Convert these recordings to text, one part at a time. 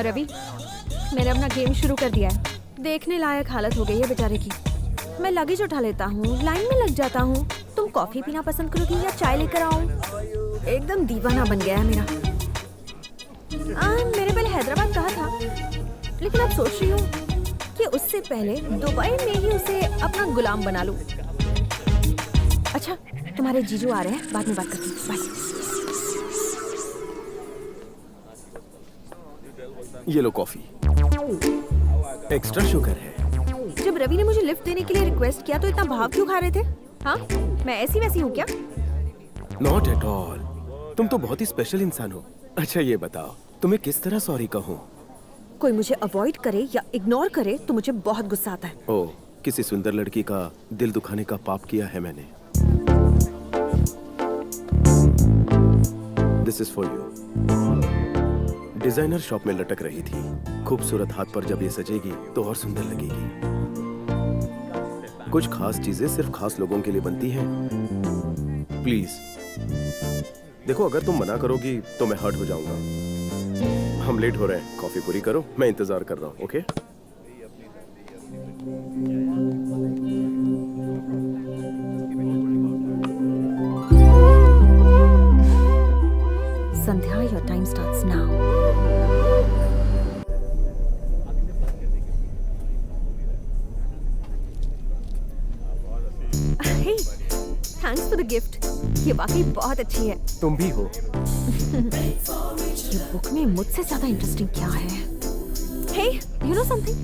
रवि, मैंने अपना गेम शुरू कर दिया है। देखने लायक हालत हो गई है बेचारे की। मैं लगेज उठा लेता हूँ, लाइन में लग जाता हूँ। तुम कॉफी पीना पसंद करोगी या चाय लेकर आऊँ? एकदम दीवाना बन गया है मेरा। मैंने पहले हैदराबाद कहा था, लेकिन अब सोच रही हूँ कि उससे पहले दुबई में ही उसे अपना गुलाम बना लूं। अच्छा, तुम्हारे जीजू आ रहे हैं, बाद में बात करती हूँ। बाय। ये लो कॉफी, एक्स्ट्रा शुगर है। जब रवि ने मुझे लिफ्ट देने के लिए रिक्वेस्ट किया तो इतना भाव क्यों खा रहे थे? हाँ, मैं ऐसी वैसी हूँ क्या? नॉट एट ऑल, तुम तो बहुत ही स्पेशल इंसान हो। अच्छा ये बताओ, तुम्हें किस तरह सॉरी कहूँ? कोई मुझे अवॉइड करे या इग्नोर करे तो मुझे बहुत गुस्सा आता है। ओह, किसी सुंदर लड़की का दिल दुखाने का पाप किया है मैंने। This is for you. Designer shop में लटक रही थी। खूबसूरत हाथ पर जब ये सजेगी तो और सुंदर लगेगी। कुछ खास चीजें सिर्फ खास लोगों के लिए बनती हैं। प्लीज देखो, अगर तुम मना करोगी तो मैं हर्ट हो जाऊंगा। हम लेट हो रहे हैं, कॉफी पूरी करो, मैं इंतजार कर रहा हूँ। Okay? Sandhya, your time starts now. Hey, thanks for the gift. ये वाकई बहुत अच्छी है। तुम भी हो। ये बुक में मुझसे ज्यादा इंटरेस्टिंग क्या है? Hey, you know something?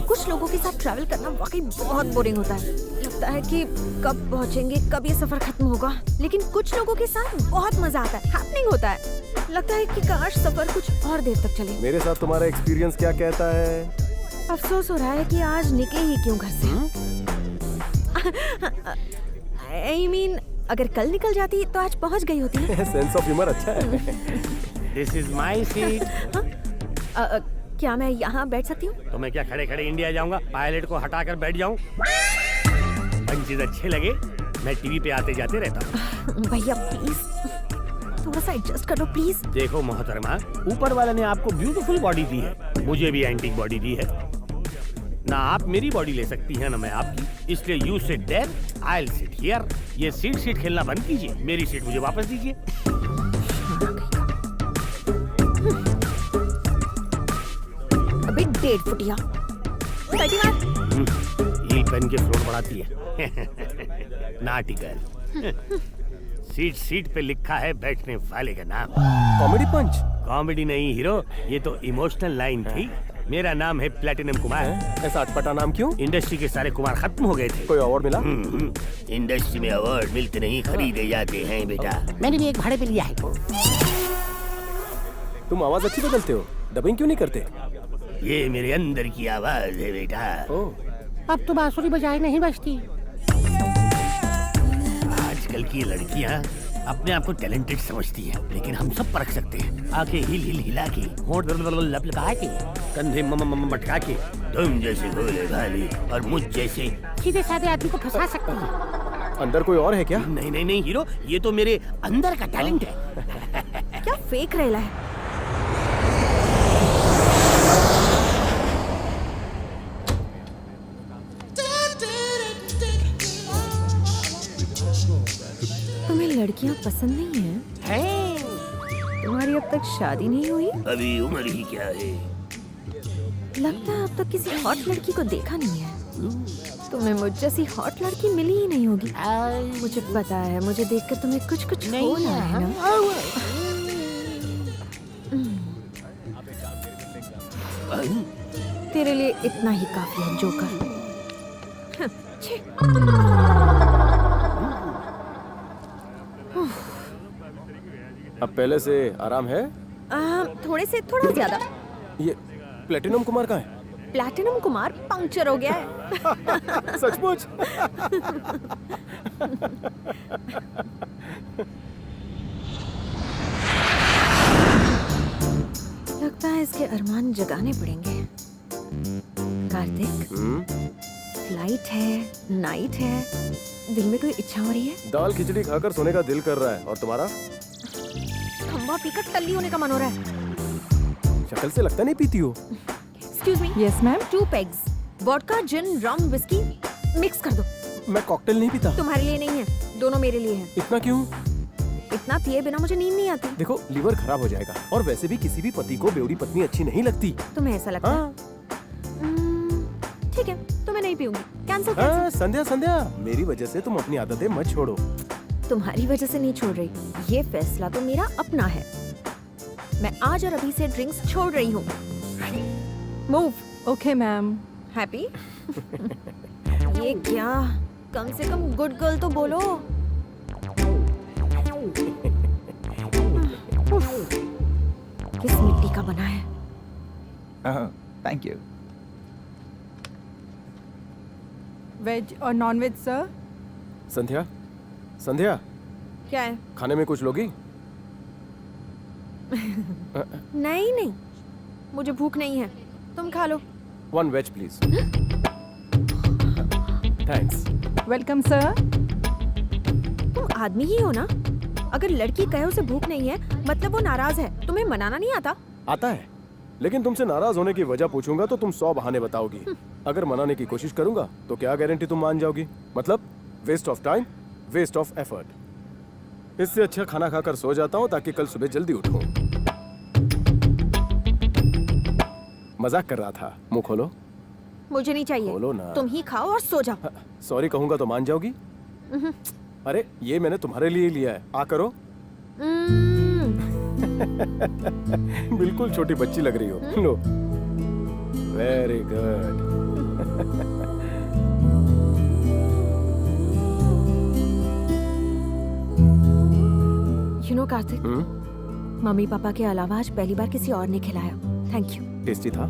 कुछ लोगों के साथ ट्रैवल करना वाकई बहुत बोरिंग होता है। लगता है कि कब पहुंचेंगे, कब ये सफर खत्म होगा। लेकिन कुछ लोगों के साथ बहुत मजा आता है, हैपनिंग होता है। लगता है कि काश सफर कुछ और देर तक चले। मेरे साथ तुम्हारा एक्सपीरियंस क्या कहता है? अफसोस हो रहा है कि आज निकले ही क्यों घर से। I mean, अगर कल निकल जाती तो आज पहुंच गई होती। सेंस ऑफ ह्यूमर अच्छा है। This is my seat. क्या मैं यहाँ बैठ सकती हूँ? तो मैं क्या खड़े खड़े इंडिया जाऊंगा? पायलट को हटाकर बैठ जाऊं? पंचेज अच्छे लगे, मैं टीवी पे आते जाते रहता हूँ। भैया प्लीज थोड़ा सा एडजस्ट कर लो प्लीज। देखो मोहतरमा, ऊपर वाले ने आपको ब्यूटीफुल बॉडी दी है, मुझे भी एंटीक बॉडी दी है। ना आप मेरी बॉडी ले सकती हैं ना मैं आपकी, इसलिए you sit there, I will sit here. ये सीट खेलना बंद कीजिए, मेरी सीट मुझे वापस दीजिए। अबे 1.5 फुटिया हील पहन के फ्लोर बढ़ाती है। नाटी गर्ल। सीट पे लिखा है बैठने वाले का नाम। कॉमेडी पंच? कॉमेडी नहीं हीरो, ये तो इमोशनल लाइन थी। मेरा नाम है प्लेटिनम कुमार। ऐसा अटपटा नाम क्यों? इंडस्ट्री के सारे कुमार खत्म हो गए थे। कोई अवार्ड मिला? इंडस्ट्री में अवार्ड मिलते नहीं, खरीदे जाते हैं बेटा। मैंने भी एक भाड़े पे लिया है। तुम आवाज अच्छी बदलते हो, डबिंग क्यों नहीं करते? ये मेरे अंदर की आवाज है बेटा। अब तो बांसुरी बजाए नहीं बजती। आजकल की लड़कियां अपने आप को टैलेंटेड समझती हैं, लेकिन हम सब परख सकते हैं। आके हिल हिला के, होंठ लपलपा के, कंधे मटका के, तुम जैसे भोले भाले और मुझ जैसे सीधे साधे आदमी को फंसा सकती है। अंदर कोई और है क्या? नहीं हीरो, ये तो मेरे अंदर का टैलेंट है। क्या फेक रेला है? तुम्हें लड़कियां पसंद नहीं है? तुम्हारी अब तक शादी नहीं हुई? अभी उम्र ही क्या है। लगता है अब तक किसी हॉट लड़की को देखा नहीं है। तुम्हें मुझ जैसी हॉट लड़की मिली ही नहीं होगी। मुझे पता है, मुझे देखकर तुम्हें कुछ हो रहा है ना? तेरे लिए इतना ही काफी है जोकर। अब पहले से आराम है? थोड़ा ज्यादा। ये प्लेटिनम कुमार कहाँ है? प्लैटिनम कुमार पंक्चर हो गया है। सचमुच? लगता है इसके अरमान जगाने पड़ेंगे। कार्तिक, फ्लाइट है, नाइट है, दिल में कोई इच्छा हो रही है? दाल खिचड़ी खाकर सोने का दिल कर रहा है। और तुम्हारा? खंबा पीकर टल्ली होने का मन हो रहा है। शक्ल से लगता नहीं पीती हो। Excuse me, yes ma'am. 2 pegs vodka, gin, rum, whisky mix कर दो। मैं कॉकटेल नहीं पीता। तुम्हारे लिए नहीं है, दोनों मेरे लिए है। इतना क्यों? इतना पिए बिना मुझे नींद नहीं आती। देखो लीवर खराब हो जाएगा, और वैसे भी किसी भी पति को बेवड़ी पत्नी अच्छी नहीं लगती। तुम्हें ऐसा लगता है? हाँ। ठीक है, तो मैं नहीं पीऊंगी। कैंसिल हाँ, कैंसिल। संध्या संध्या, मेरी वजह से तुम अपनी आदतें मत छोड़ो। तुम्हारी वजह से नहीं छोड़ रही, ये फैसला तो मेरा अपना है। मैं आज और अभी से ड्रिंक्स छोड़ रही हूँ। मूव। Okay ma'am. हैप्पी? ये क्या, कम से कम गुड गर्ल तो बोलो। किस मिट्टी का बना है? Thank you. वेज और नॉन वेज सर? संध्या संध्या, क्या है? खाने में कुछ लोगी? नहीं नहीं, मुझे भूख नहीं है, तुम खा लो। 1 veg please. Thanks. Welcome sir. तुम आदमी ही हो ना? अगर लड़की कहे उसे भूख नहीं है मतलब वो नाराज है, तुम्हें मनाना नहीं आता? आता है, लेकिन तुमसे नाराज होने की वजह पूछूंगा तो तुम 100 बहाने बताओगी। अगर मनाने की कोशिश करूंगा तो क्या गारंटी तुम मान जाओगी? मतलब waste of time, waste of effort. इससे अच्छा खाना खाकर सो जाता हूँ ताकि कल सुबह जल्दी उठूं। मजाक कर रहा था, मुंह खोलो। मुझे नहीं चाहिए, बोलो ना। तुम ही खाओ और सो जाओ। सॉरी कहूंगा तो मान जाओगी? अरे ये मैंने तुम्हारे लिए लिया है, आ करो। बिल्कुल छोटी बच्ची लग रही हो। लो। Very good. You know Kartik, मम्मी पापा के अलावा आज पहली बार किसी और ने खिलाया। Thank you. टेस्टी था?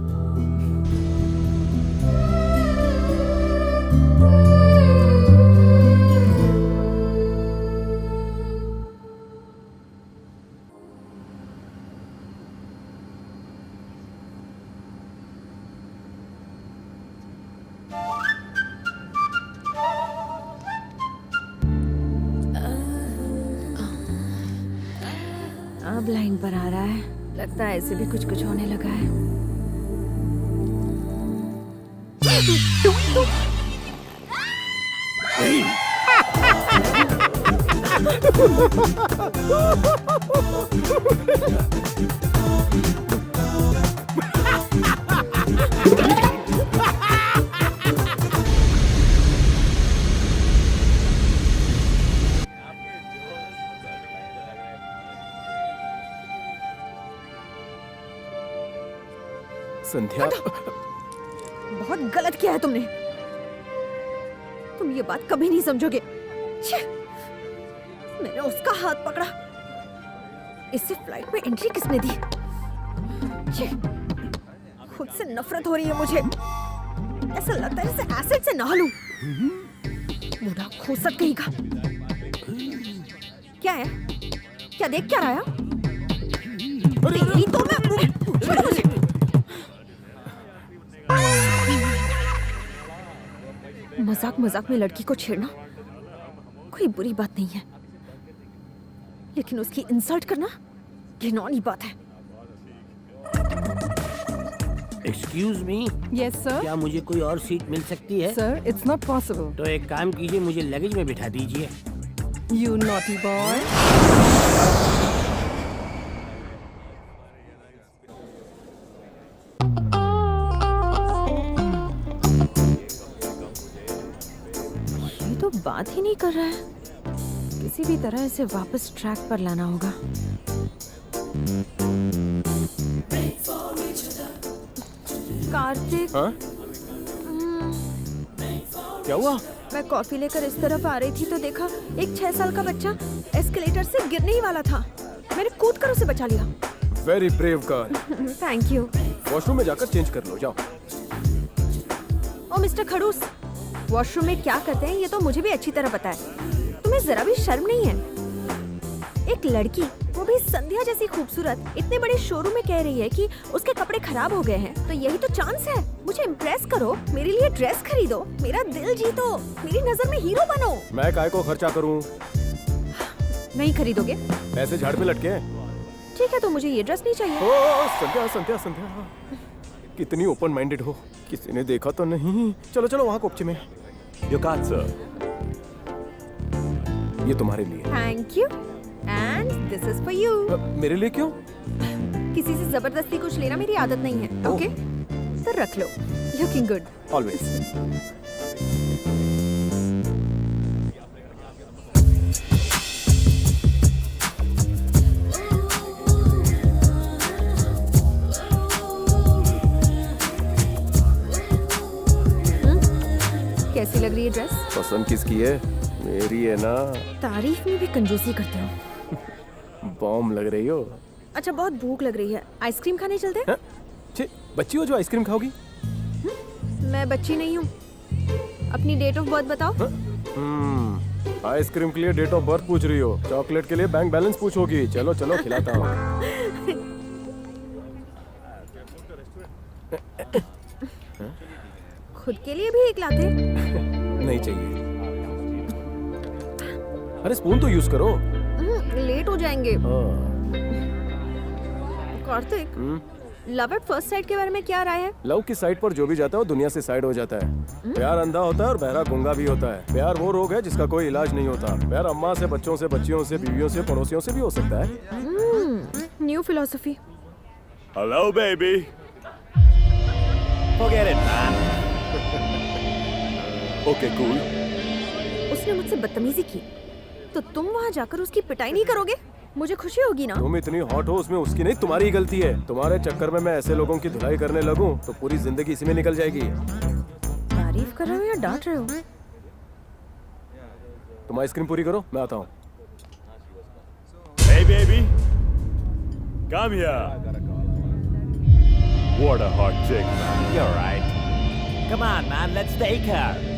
अब लाइन पर आ रहा है, लगता है ऐसे भी कुछ कुछ होने लगा है। संध्या, बहुत गलत किया है तुमने। तुम ये बात कभी नहीं समझोगे। छे! मैंने उसका हाथ पकड़ा, इससे फ्लाइट में एंट्री किसने दी? छे! खुद से नफरत हो रही है मुझे। ऐसा लगता है जैसे एसिड से नहा लूं। बूढ़ा खोसट कहीं का। क्या है? क्या देख क्या रहा है? तेरी तो मैं छोड़ो मुझे। मजाक मजाक में लड़की को छेड़ना कोई बुरी बात नहीं है, लेकिन उसकी इंसल्ट करना घिनौनी बात है। Excuse me, yes sir. क्या मुझे कोई और सीट मिल सकती है? Sir it's not possible. तो एक काम कीजिए, मुझे लगेज में बिठा दीजिए। You naughty boy. ये तो बात ही नहीं कर रहा है। किसी भी तरह इसे वापस ट्रैक पर लाना होगा। कार्तिक, हाँ? क्या हुआ? मैं कॉफी लेकर इस तरफ आ रही थी तो देखा एक 6 साल का बच्चा एस्केलेटर से गिरने ही वाला था। मैंने कूद कर उसे बचा लिया। Very brave girl. Thank you. Washroom में जाकर चेंज कर लो, जाओ। ओ मिस्टर खड़ूस, वॉशरूम में क्या करते हैं ये तो मुझे भी अच्छी तरह पता है। तुम्हें जरा भी शर्म नहीं है? एक लड़की, वो भी संध्या जैसी खूबसूरत, इतने बड़े शोरूम में कह रही है कि उसके कपड़े खराब हो गए हैं, तो यही तो चांस है। मुझे इम्प्रेस करो, मेरे लिए ड्रेस खरीदो, मेरा दिल जीतो, मेरी नजर में हीरो बनो। मैं काय को खर्चा करूं? नहीं खरीदोगे? पैसे झाड़ पे लटके हैं। ठीक है, तो मुझे ये ड्रेस नहीं चाहिए। ओ संध्या संध्या संध्या, कितनी ओपन माइंडेड हो, किसी ने देखा तो नहीं। चलो चलो वहाँ कोपचे में। Your card, sir. ये तुम्हारे लिए। Thank you and this is for you. मेरे लिए क्यों? किसी से जबरदस्ती कुछ लेना मेरी आदत नहीं है। ओह। ओके, तो रख लो। Looking good. ऑलवेज। कैसी लग रही है ड्रेस? पसंद किसकी है? मेरी है ना। तारीफ में भी कंजूसी करते हो। बॉम्ब लग रही हो। अच्छा, बहुत भूख लग रही है, आइसक्रीम खाने चलते हैं? हैं? छी, बच्ची हो जो आइसक्रीम खाओगी? मैं बच्ची नहीं हूँ। अपनी डेट ऑफ बर्थ बताओ। आइसक्रीम के लिए डेट ऑफ बर्थ पूछ रही हो, चॉकलेट के लिए बैंक बैलेंस पूछोगी। चलो चलो खिलाता हूँ। खुद के लिए भी एक लाते। नहीं चाहिए। अरे स्पून तो यूज करो। लेट हो जाएंगे। हाँ। Kartik, love at first sight के बारे में क्या राय है? लव की साइड पर जो भी जाता है वो दुनिया से साइड हो जाता है। प्यार अंधा होता है और बहरा गूंगा भी होता है। प्यार वो रोग है जिसका कोई इलाज नहीं होता। प्यार अम्मा से, बच्चों से, बच्चियों से, बीवियों से, पड़ोसियों से भी हो सकता है। New philosophy. Hello, baby. Forget it, man. Okay, cool. उसने मुझसे बदतमीजी की, तो तुम वहाँ जाकर उसकी पिटाई नहीं करोगे? मुझे खुशी होगी ना। तुम इतनी हॉट हो उसमें उसकी नहीं तुम्हारी ही गलती है। तुम्हारे चक्कर में मैं ऐसे लोगों की धुलाई करने लगूं तो पूरी जिंदगी इसी में निकल जाएगी। तारीफ कर रहे हो या डांट रहे हो? तुम आइसक्रीम पूरी करो, मैं आता हूँ। Hey, baby. Come here. What a hot chick, man. You're right. Come on, man. Let's take her.